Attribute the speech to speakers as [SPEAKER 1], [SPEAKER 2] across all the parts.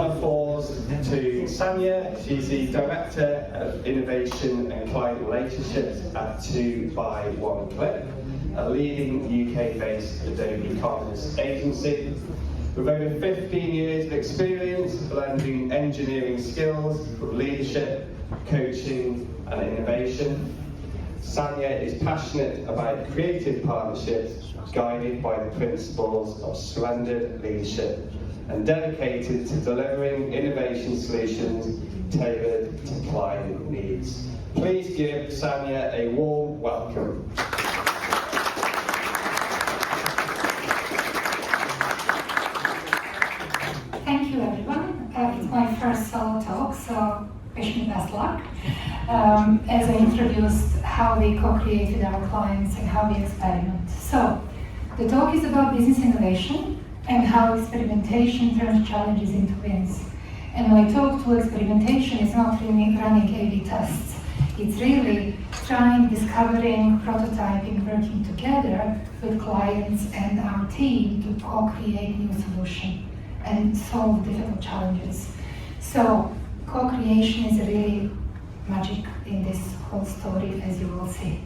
[SPEAKER 1] Applause to Sanya. She's the Director of Innovation and Client Relationships at 2 by 1 Click, a leading UK-based Adobe Commerce agency with over 15 years of experience blending engineering skills with leadership, coaching and innovation. Sanya is passionate about creative partnerships guided by the principles of surrendered leadership and dedicated to delivering innovation solutions tailored to client needs. Please give Sanya a warm welcome.
[SPEAKER 2] Thank you, everyone. It's my first solo talk, so wish me best luck. As I introduced how we co-create with our clients and how we experiment. So, the talk is about business innovation and how experimentation turns challenges into wins. And when I talk to experimentation, it's not really running A/B tests. It's really trying, discovering, prototyping, working together with clients and our team to co-create new solutions and solve difficult challenges. So co-creation is really magic in this whole story, as you will see.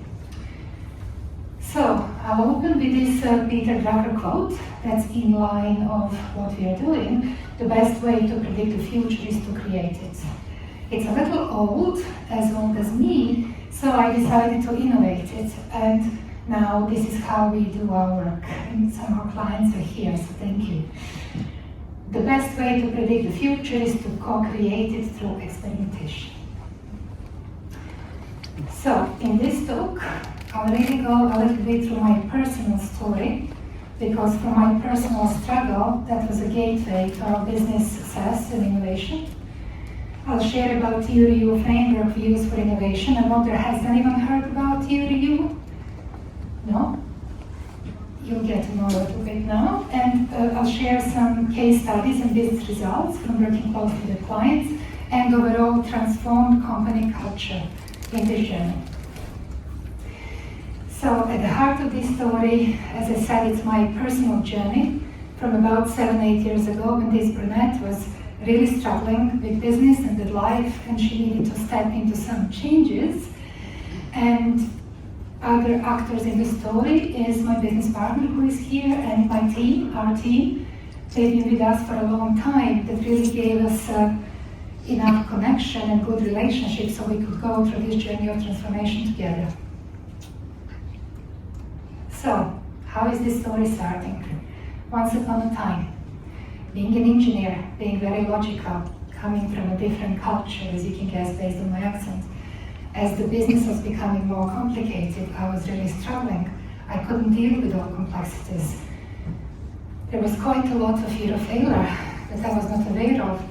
[SPEAKER 2] So I'll open with this Peter Drucker quote that's in line of what we are doing. The best way to predict the future is to create it. It's a little old as me, so I decided to innovate it, and now this is how we do our work. And some of our clients are here, so thank you. The best way to predict the future is to co-create it through experimentation. So, in this talk, I'll really go a little bit through my personal story, because from my personal struggle, that was a gateway to our business success and innovation. I'll share about TURU framework we use for innovation. I wonder, has anyone heard about TURU? No? You'll get to know a little bit now. And I'll share some case studies and business results from working closely with clients and overall transformed company culture in this journey. So at the heart of this story, as I said, it's my personal journey from about 7-8 years ago when this brunette was really struggling with business and with life, and she needed to step into some changes. And other actors in the story is my business partner who is here, and my team, our team. They've been with us for a long time. That really gave us enough connection and good relationship so we could go through this journey of transformation together. So, how is this story starting? Once upon a time, being an engineer, being very logical, coming from a different culture, as you can guess based on my accent. As the business was becoming more complicated, I was really struggling. I couldn't deal with all complexities. There was quite a lot of fear of failure that I was not aware of.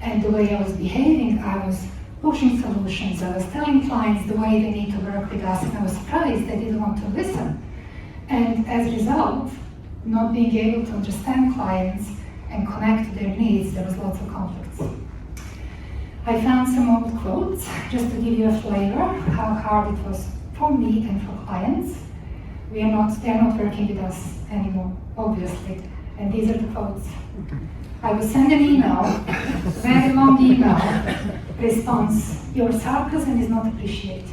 [SPEAKER 2] And the way I was behaving, I was pushing solutions. I was telling clients the way they need to work with us, and I was surprised they didn't want to listen. And as a result, not being able to understand clients and connect to their needs, there was lots of conflicts. I found some old quotes, just to give you a flavor how hard it was for me and for clients. They're not working with us anymore, obviously. And these are the quotes. I will send an email, very long email, response, your sarcasm is not appreciated.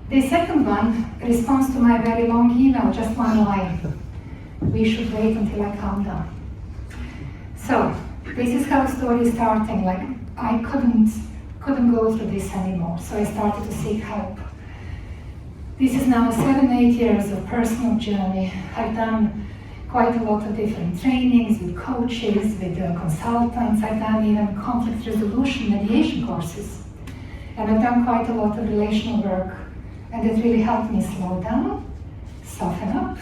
[SPEAKER 2] The second one responds to my very long email, just one line. We should wait until I calm down. So, this is how the story is starting. Like, I couldn't go through this anymore, so I started to seek help. This is now 7-8 years of personal journey. I've done quite a lot of different trainings with coaches, with consultants. I've done even conflict resolution mediation courses. And I've done quite a lot of relational work. And it really helped me slow down, soften up,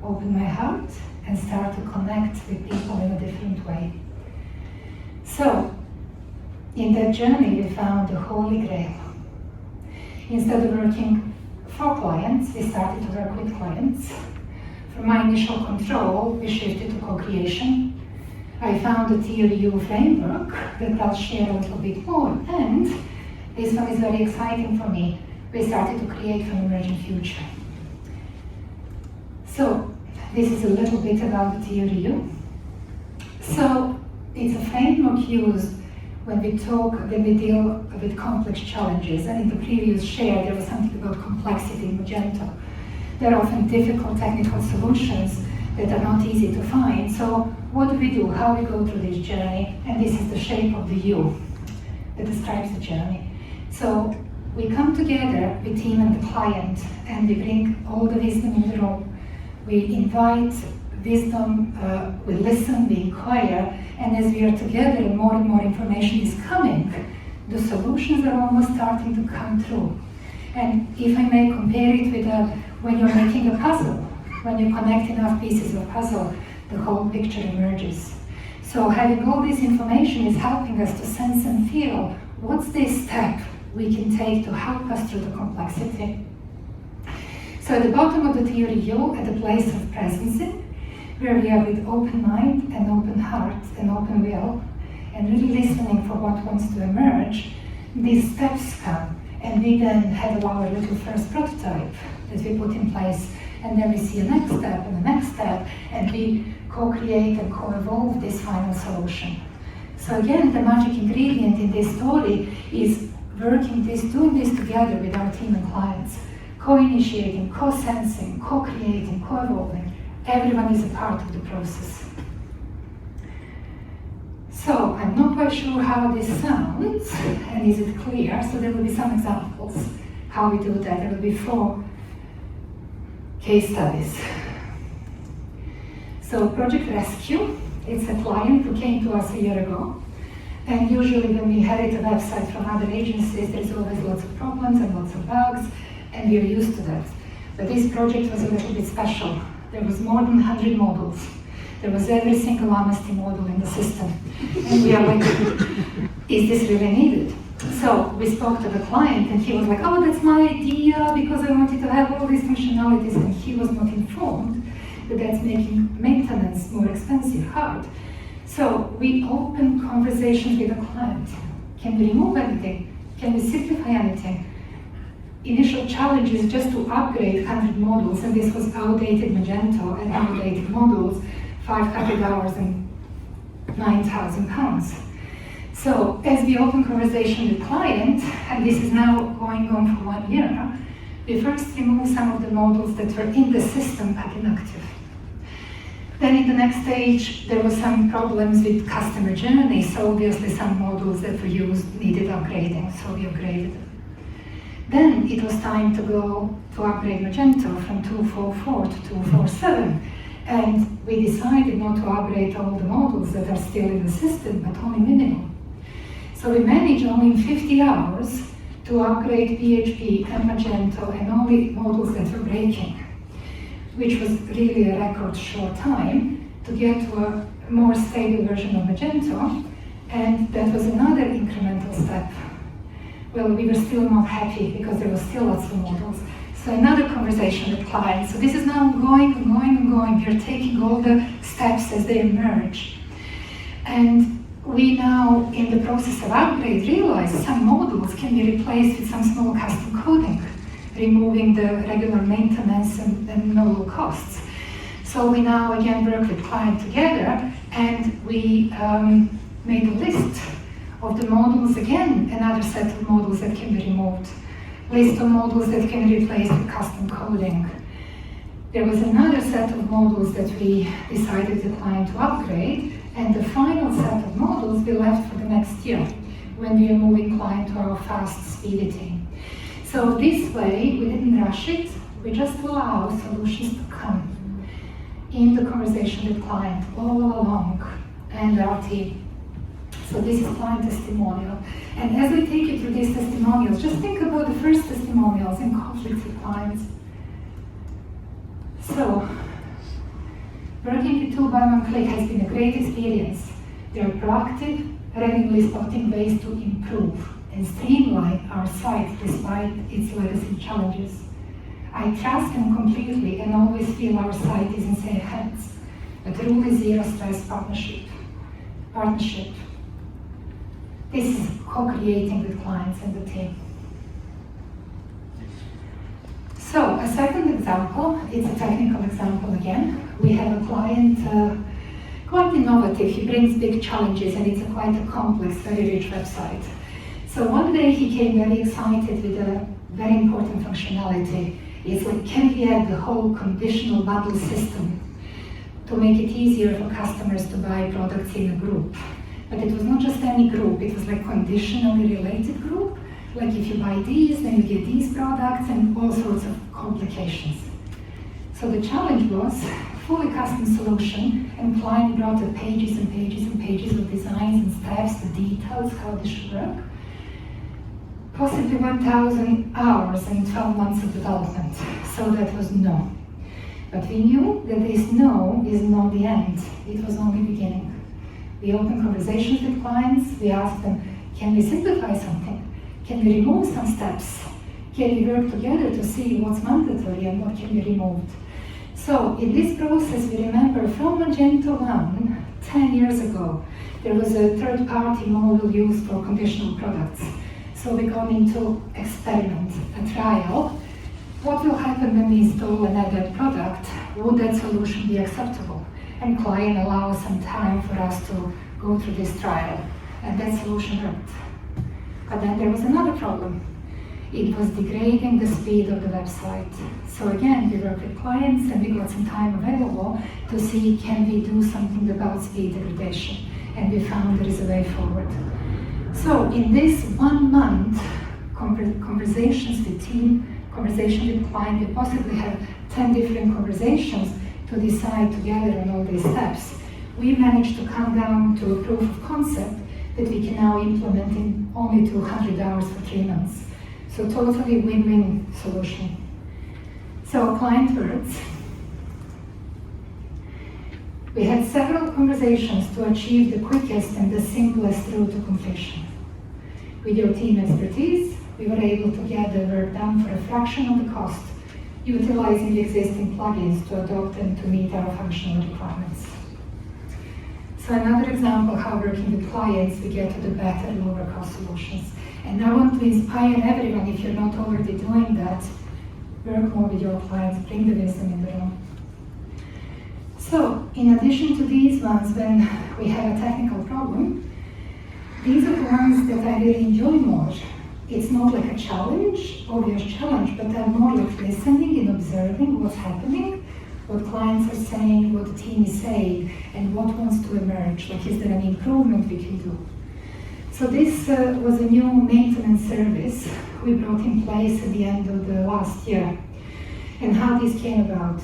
[SPEAKER 2] open my heart, and start to connect with people in a different way. So, in that journey, we found the Holy Grail. Instead of working for clients, we started to work with clients. From my initial control, we shifted to co-creation. I found the TURU framework that I'll share a little bit more, and this one is very exciting for me. We started to create an emerging future. So, this is a little bit about the TURU. So, it's a framework used when we deal with complex challenges. And in the previous share, there was something about complexity in Magento. There are often difficult technical solutions that are not easy to find. So what do? How we go through this journey? And this is the shape of the U that describes the journey. So we come together, the team and the client, and we bring all the wisdom in the room. We invite wisdom, we listen, we inquire, and as we are together and more information is coming, the solutions are almost starting to come through. And if I may compare it with when you're making a puzzle, when you connect enough pieces of puzzle, the whole picture emerges. So having all this information is helping us to sense and feel what's this step we can take to help us through the complexity. So at the bottom of the theory U, at the place of presence, where we are with open mind and open heart and open will, and really listening for what wants to emerge, these steps come. And we then have our little first prototype that we put in place, and then we see a next step and the next step, and we co-create and co-evolve this final solution. So again, the magic ingredient in this story is doing this together with our team and clients, co-initiating, co-sensing, co-creating, co-evolving. Everyone is a part of the process. So I'm not quite sure how this sounds, and is it clear? So there will be some examples how we do that. There will be 4 case studies. So Project Rescue, it's a client who came to us a year ago. And usually when we inherit a website from other agencies, there's always lots of problems and lots of bugs, and we're used to that. But this project was a little bit special. There was more than 100 modules. There was every single honesty module in the system. And we are like, is this really needed? So we spoke to the client and he was like, oh, that's my idea because I wanted to have all these functionalities, and he was not informed that that's making maintenance more expensive, hard. So we open conversations with the client. Can we remove anything? Can we simplify anything? Initial challenge is just to upgrade 100 modules, and this was outdated Magento and outdated modules, 500 hours and 9,000 pounds. So as we open conversation with client, and this is now going on for 1 year, we first remove some of the modules that were in the system but inactive. Then in the next stage, there were some problems with customer journey, so obviously some modules that were used needed upgrading, so we upgraded them. Then it was time to go to upgrade Magento from 2.4.4 to 2.4.7, and we decided not to upgrade all the modules that are still in the system, but only minimum. So we managed only in 50 hours to upgrade PHP and Magento and only modules that were breaking, which was really a record short time to get to a more stable version of Magento, and that was another incremental step. Well, we were still not happy because there was still lots of modules. So another conversation with clients. So this is now going and going and going. We're taking all the steps as they emerge. And we now, in the process of upgrade, realize some modules can be replaced with some small custom coding, removing the regular maintenance and novel costs. So we now again work with client together, and we made a list of the modules, again, another set of modules that can be removed. List of modules that can be replaced with custom coding. There was another set of modules that we decided the client to upgrade, and the final set of modules we left for the next year, when we are moving client to our fast, speedy team. So this way, we didn't rush it, we just allow solutions to come in the conversation with client all along, and our team. So this is client testimonial. And as we take you through these testimonials, just think about the first testimonials in conflict with clients. So, working with 2x1 has been a great experience. They are proactive, regularly spotting ways to improve and streamline our site despite its legacy challenges. I trust them completely and always feel our site is in safe hands. A truly zero-stress partnership. This is co-creating with clients and the team. So a second example, it's a technical example again. We have a client quite innovative. He brings big challenges, and it's quite a complex, very rich website. So one day he came very excited with a very important functionality. It's like, can we add the whole conditional bundle system to make it easier for customers to buy products in a group? But it was not just any group, it was like conditionally related group. Like if you buy these, then you get these products and all sorts of complications. So the challenge was fully custom solution, and client brought the pages and pages and pages of designs and steps, the details, how this should work. Possibly 1,000 hours and 12 months of development. So that was no. But we knew that this no is not the end. It was only beginning. We opened conversations with clients. We asked them, can we simplify something? Can we remove some steps? Can we work together to see what's mandatory and what can be removed? So in this process, we remember from Magento 1, 10 years ago, there was a third-party model used for conditional products. So we got into experiment, a trial. What will happen when we install an added product? Would that solution be acceptable? And client allows some time for us to go through this trial. And that solution worked. But then there was another problem. It was degrading the speed of the website. So again, we worked with clients and we got some time available to see, can we do something about speed degradation? And we found there is a way forward. So in this 1 month, conversations with team, conversation with client, we possibly have 10 different conversations to decide together on all these steps. We managed to come down to a proof of concept that we can now implement in only 200 hours for 3 months. So totally win-win solution. So client words. We had several conversations to achieve the quickest and the simplest route to completion. With your team expertise, we were able to get the work done for a fraction of the cost, utilizing the existing plugins to adopt and to meet our functional requirements. So another example how working with clients, we get to the better, lower cost solutions. And I want to inspire everyone, if you're not already doing that, work more with your clients, bring the wisdom in the room. So, in addition to these ones, when we have a technical problem, these are the ones that I really enjoy more. It's not like a challenge, obvious challenge, but I'm more like listening and observing what's happening, what clients are saying, what the team is saying, and what wants to emerge, like is there an improvement we can do. So this was a new maintenance service we brought in place at the end of the last year. And how this came about.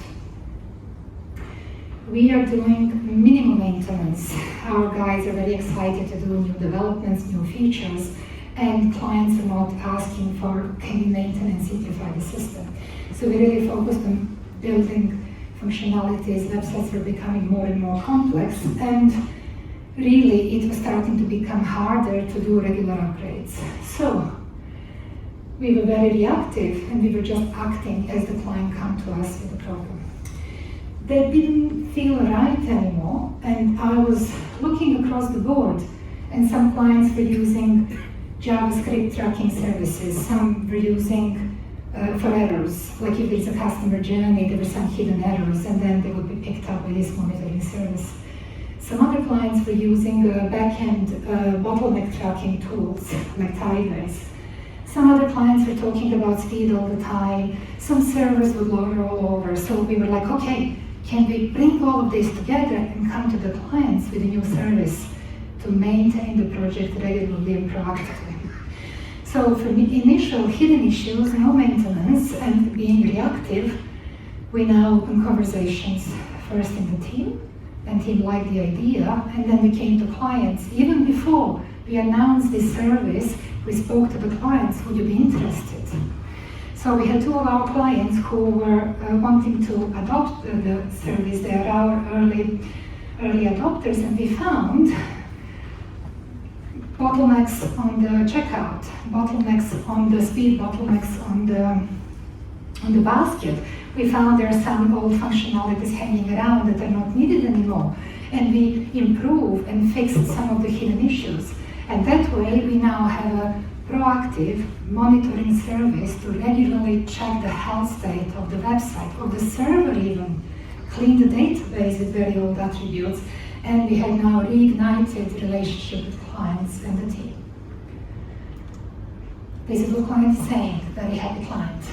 [SPEAKER 2] We are doing minimal maintenance. Our guys are very excited to do new developments, new features, and clients are not asking for, can we maintain and simplify the system? So we really focused on building functionalities. Websites were becoming more and more complex, and really it was starting to become harder to do regular upgrades. So we were very reactive, and we were just acting as the client came to us with a problem. That didn't feel right anymore, and I was looking across the board, and some clients were using JavaScript tracking services, some were using for errors, like if there's a customer journey, there were some hidden errors, and then they would be picked up by this monitoring service. Some other clients were using back-end bottleneck tracking tools, like Tidebase. Some other clients were talking about speed all the time. Some servers would load all over. So we were like, okay, can we bring all of this together and come to the clients with a new service to maintain the project regularly and proactively? So for the initial hidden issues, no maintenance, and being reactive, we now open conversations first in the team, and team liked the idea, and then we came to clients. Even before we announced this service, we spoke to the clients, would you be interested? So we had 2 of our clients who were wanting to adopt the service. They are our early adopters, and we found bottlenecks on the checkout, bottlenecks on the speed, bottlenecks on the basket. We found there are some old functionalities hanging around that are not needed anymore, and we improved and fixed some of the hidden issues. And that way we now have a proactive monitoring service to regularly check the health state of the website, of the server even, clean the database with very old attributes, and we had now reignited the relationship with clients and the team. This is what client is saying, very happy client.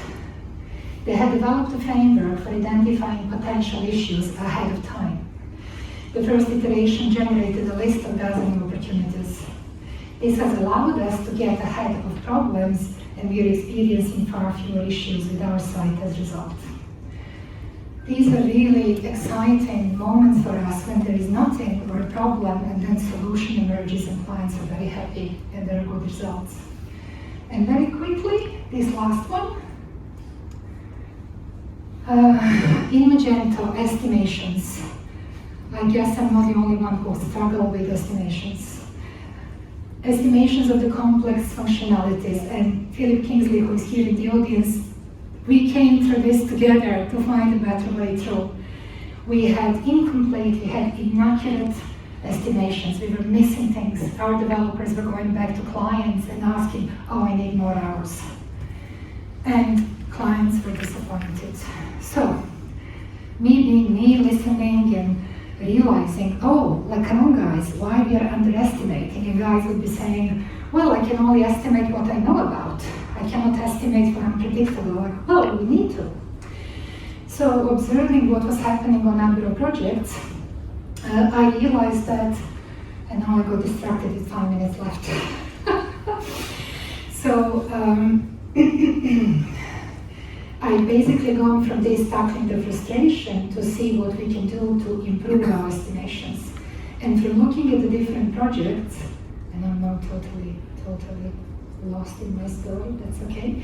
[SPEAKER 2] They had developed a framework for identifying potential issues ahead of time. The first iteration generated a list of dozen opportunities. This has allowed us to get ahead of problems, and we are experiencing far fewer issues with our site as a result. These are really exciting moments for us when there is nothing or a problem and then solution emerges and clients are very happy and there are good results. And very quickly, this last one, in Magento, estimations. I guess I'm not the only one who struggle with estimations. Estimations of the complex functionalities, and Philip Kingsley, who is here in the audience, we came through this together to find a better way through. We had incomplete, we had inaccurate estimations, we were missing things. Our developers were going back to clients and asking, oh, I need more hours. And clients were disappointed. So, me being me, listening and realizing, oh, like, come on guys, why we are underestimating? And guys would be saying, well, I can only estimate what I know about. I cannot estimate for unpredictable. Like, well, we need to. So observing what was happening on number of projects, I realized that, and now I got distracted with 5 minutes left. So I basically gone from this tackling the frustration to see what we can do to improve our estimations. And from looking at the different projects, and I'm now totally lost in my story, that's okay.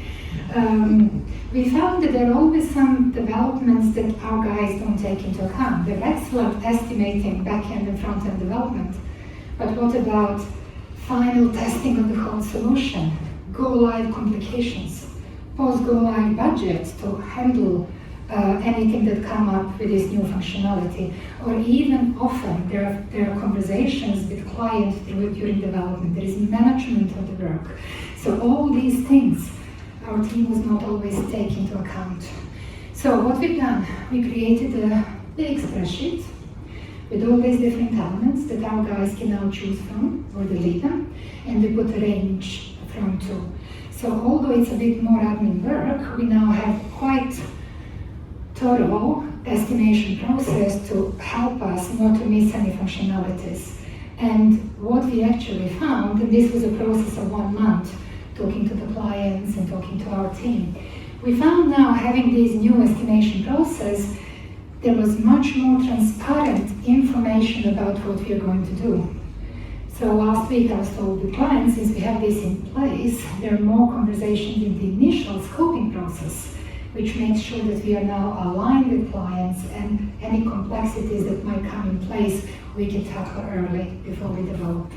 [SPEAKER 2] We found that there are always some developments that our guys don't take into account. They're excellent estimating back-end and front-end development, but what about final testing of the whole solution, go-live complications, post-go-live budget to handle anything that come up with this new functionality, or even often there are conversations with clients during development. There is management of the work. So all these things our team was not always taking into account. So what we've done, we created a big spreadsheet with all these different elements that our guys can now choose from or delete them, and we put a range from to. So although it's a bit more admin work, we now have quite thorough estimation process to help us not to miss any functionalities. And what we actually found, and this was a process of 1 month, talking to the clients and talking to our team, we found now having this new estimation process, there was much more transparent information about what we are going to do. So last week I was told with clients, since we have this in place, there are more conversations in the initial scoping process, which makes sure that we are now aligned with clients and any complexities that might come in place, we can tackle early before we develop.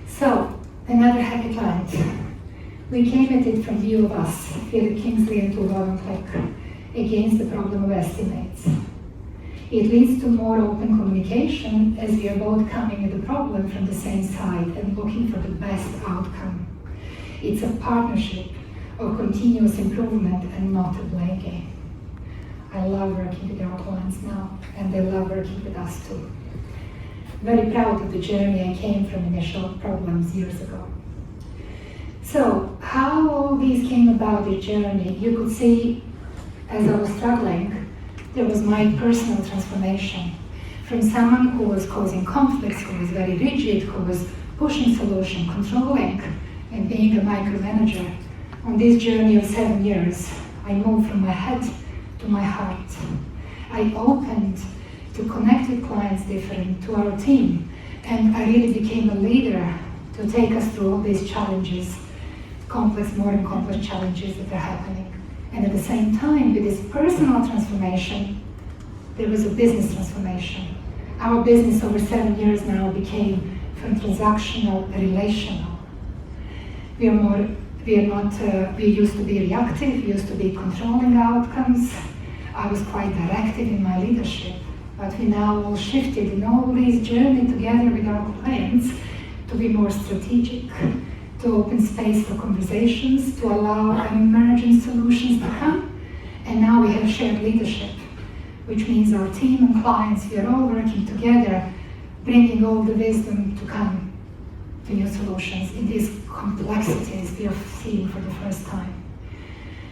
[SPEAKER 2] So, another happy client. We came at it from view of us, Philip Kingsley and Tuva Kleck, against the problem of estimates. It leads to more open communication as we are both coming at the problem from the same side and looking for the best outcome. It's a partnership of continuous improvement and not a blame game. I love working with our clients now, and they love working with us too. Very proud of the journey I came from initial problems years ago. So, how all these came about, the journey, you could see as I was struggling, there was my personal transformation. From someone who was causing conflicts, who was very rigid, who was pushing solution, controlling, and being a micromanager. On this journey of 7 years, I moved from my head to my heart. I opened to connect with clients different, to our team, and I really became a leader to take us through all these challenges, complex, more and complex challenges that are happening. And at the same time, with this personal transformation, there was a business transformation. Our business over 7 years now became from transactional, relational. We used to be reactive, we used to be controlling outcomes. I was quite directive in my leadership, but we now all shifted in all these journey together with our clients to be more strategic, to open space for conversations, to allow emergent solutions to come. And now we have shared leadership. which means our team and clients, we are all working together, bringing all the wisdom to come to new solutions in these complexities we are seeing for the first time.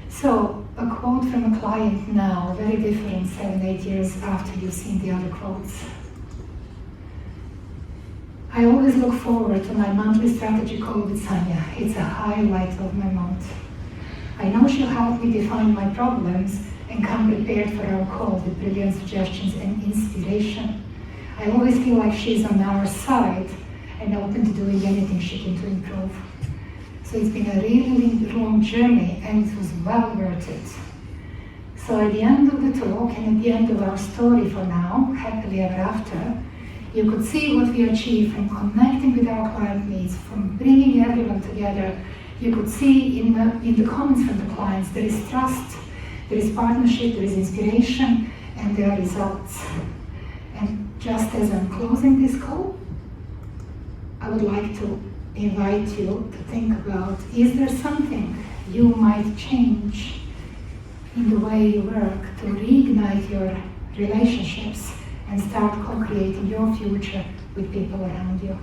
[SPEAKER 2] So, a quote from a client now, very different 7-8 years after you've seen the other quotes. I always look forward to my monthly strategy call with Sanya. It's a highlight of my month. I know she'll help me define my problems and come prepared for our call with brilliant suggestions and inspiration. I always feel like she's on our side and open to doing anything she can to improve. So it's been a really long journey and it was well worth it. So at the end of the talk and at the end of our story for now, happily ever after, you could see what we achieved from connecting with our client needs, from bringing everyone together. You could see in the comments from the clients, there is trust, there is partnership, there is inspiration, and there are results. And just as I'm closing this call, I would like to invite you to think about, is there something you might change in the way you work to reignite your relationships and start co-creating your future with people around you?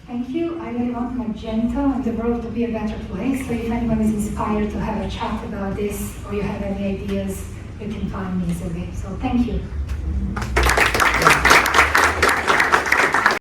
[SPEAKER 2] Thank you. I really want Magento and the world to be a better place. So if anyone is inspired to have a chat about this or you have any ideas, you can find me easily. So thank you.